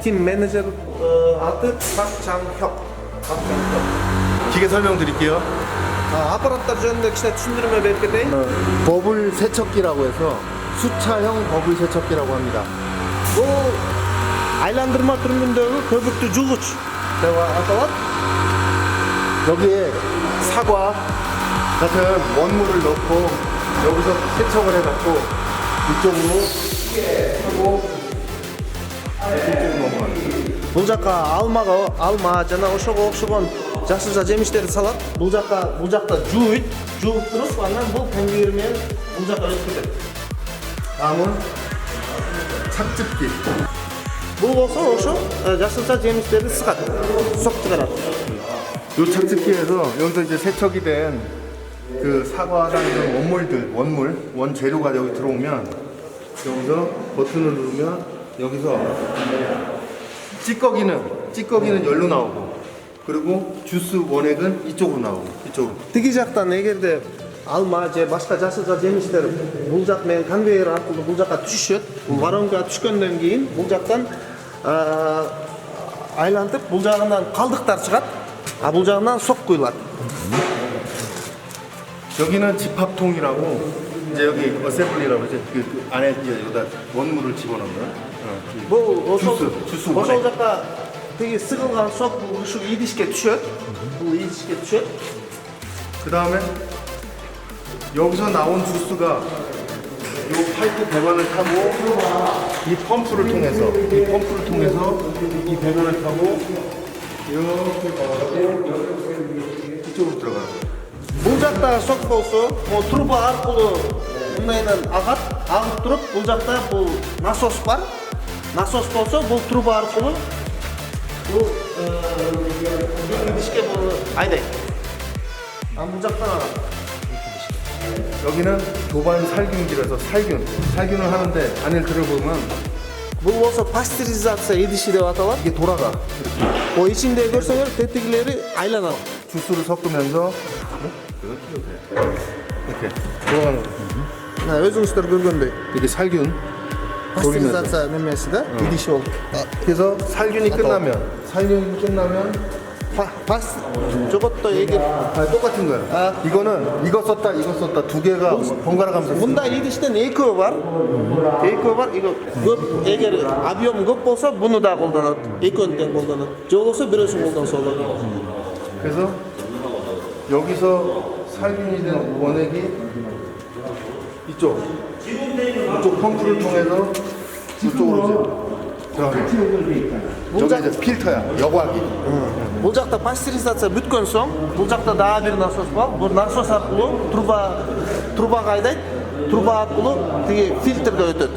팀 매니저 аты 박장혁. 기계 설명드릴게요. аппараттар жөнүндө кичине түшүндүрмө берип кетейин. 버블 세척기라고 해서 수차형 버블 세척기라고 합니다. Бул айландырма түрүндөгү көбүктүү жугуч деп аталат. 여기에 사과 같은 원물을 넣고 여기서 세척을 해갖고 이쪽으로 하고 이쪽으로 넘어가는. Бул жака алма жана ошого окшогон жашылча жемиштерди салат. Бул жакта жууйт, жууп туруп, анан бул конвейер менен бул жака өтүп кетет. 다음은 착즙기. Бул болсо ошо жашылча жемиштерди сыгат, сок чыгарат. 이 착즙기에서 여기서 이제 세척이 된 그 사과랑 이런 원물, 원재료가 여기 들어오면 여기서 버튼을 누르면 여기서 찌꺼기는 열로 나오고 그리고 주스 원액은 이쪽으로 나오고 이쪽으로. Тиги жактан эгерде алма же башка жашылча жемиштер бул жак менен конвейер аркылуу бул жака түшүшөт. Воронкага түшкөндөн кийин бул жактан айлантып бул жагынан калдыктар чыгат, а бул жагынан сок куюлат. 여기는 집합통이라고 이제 여기 어셈블리라고 이제 그 안에 이제 여기다 원물을 집어넣는 Бул 주스 ошол 원액. жака тиги сыгылган сок ушул идишке түшөт. Бул идишке түшөт. 그 다음에 여기서 나온 주스가 이 파이프 배관을 타고 이 펌프를 통해서 이 배관을 타고 이렇게 가고 이쪽으로 들어가요. Бул жакта сок болсо, мо труба аркылуу мындайдан агат, агып туруп, бул жакта бул насос бар. Насос болсо, бул труба аркылуу бул идишке бул айдайт. бул жактан агат. 여기는 도반 살균기라서 살균을 하는데 안을 들어보면 Бул болсо пастеризация идиши деп аталат. 이게 돌아가. О ичинде көрсөңөр тетигилери айланат. 주스를 섞으면서 이렇게 돌아가는 거. Мына өзүңүздөр көргөндөй. 이게 살균 돌리면서. Пастеризация немеси да, идиши болуп. 그래서 살균이 끝나면 저것도 эгер 똑같은 거야. 이거는 이거 썼다 두 개가 번갈아 가면서 Мында идиштен экөө бар. Иго көп эгер объем көп болсо буну да колдонот. Экөөнү тең колдонот. Же болбосо бирөөсүн колдонсо болот. 그래서 여기서 살균이 된 원액이 이쪽 펌프를 통해서 이쪽으로 이제 들어가요. 여기 이제 필터야, 여과기. Бул жакта пастеризация бүткөн соң, бул жакта дагы бир насос бар. Бул насос аркылуу трубага айдайт. Труба аркылуу тиги фильтрге өтөт.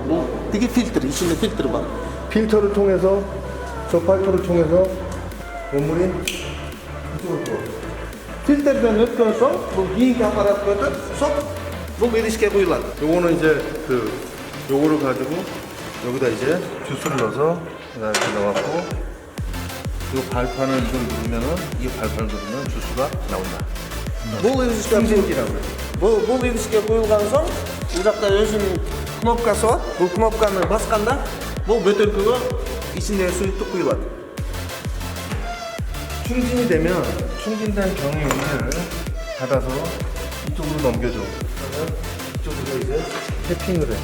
Бул тиги фильтр, ичинде фильтр бар. 필터를 통해서 저 파이프를 통해서 원물이 이쪽으로 들어와. Фильтрден өткөн соң, бул кийинки аппаратка өтөт. Сок бул идишке куюлат. 요거는 이제 요거를 가지고 여기다 이제 주스를 넣어서 이렇게 넣어갖고 이 발판을 이걸 누르면은 이 발판을 누르면 주스가 나온다. Бул идишке 충진기라고 해요. бул идишке куюлган соң, бул жакта өзүнүн кнопкасы бар. Бул кнопканы басканда бул бөтөлкөгө ичиндеги суюктук куюлат. 충진이 되면 충진된 경유를 받아서 이쪽으로 넘겨줘. 그러면 이쪽으로 이제 탭핑을 해.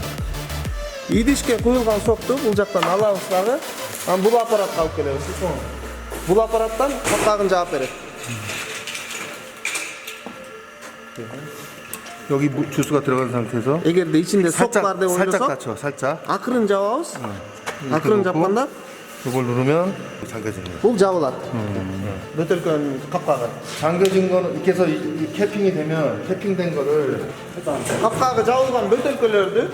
Идишке куюлган сокту бул жактан алабыз дагы. Анан бул аппаратка алып келебиз. Бул аппараттан капкагын жаап берет. 여기 주스가 들어간 상태에서 эгерде ичинде сок бар деп 살짝 ойлосок, 닫혀, 살짝. акырын жабабыз. Акырын жапканда 이걸 누르면 잠겨지는 거야. бул жабылат. бөтөлкөнүн капкагы. 잠겨진 거는 이렇게 해서 이 캐핑이 되면 캐핑된 거를 Капкагы жабылган бөтөлкөлөрдү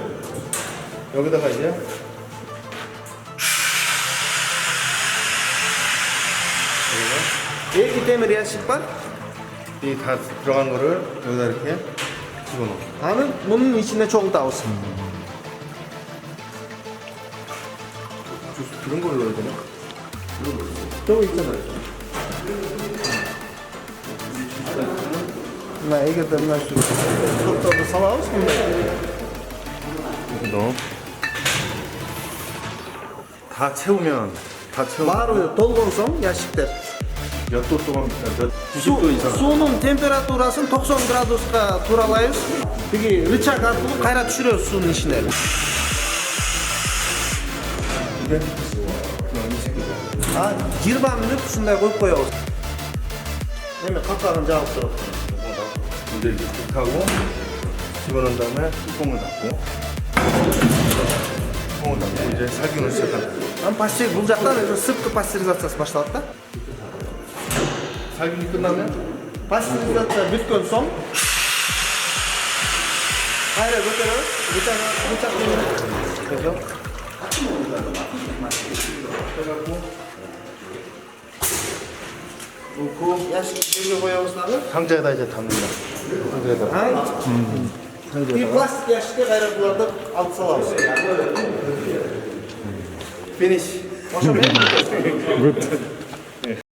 여기다가 이제 эки темир ящик бар. 이 다 들어간 거를 여기다 이렇게 집어넣어. Анын мунун ичине чогултабыз. 주스 그런 걸로 넣어야 되나? 저거 있잖아요. мына эгерде мына ушу сокторду салабыз мындай. 이렇게 넣어. 다 채우면 바로 dolgon soң ящиктер 몇 도 동안 몇 90도 이상 суунун температурасын 90 градуска тууралайбыз. Тиги рычаг аркылуу кайра түшүрөбүз суунун ичине. 이게 그냥 이 식으로 20 мүнөт ушундай коюп коебуз. эми капкагын жаап туруп. 이제 이렇게 하고 집어넣은 다음에 뚜껑을 닫고 이제 살균을 시작한다. пастериз бул жактан уже сырткы пастеризациясы башталат да. 살균이 끝나면 Пастеризация бүткөн соң кайра көтөрөбүз. Рычаг менен 해서 놓고 ящикке коебуз дагы. 상자에다 이제 담는다. 상자에다. 이 пластик ящикке кайра буларды алып салабыз. 피니시. ошо менен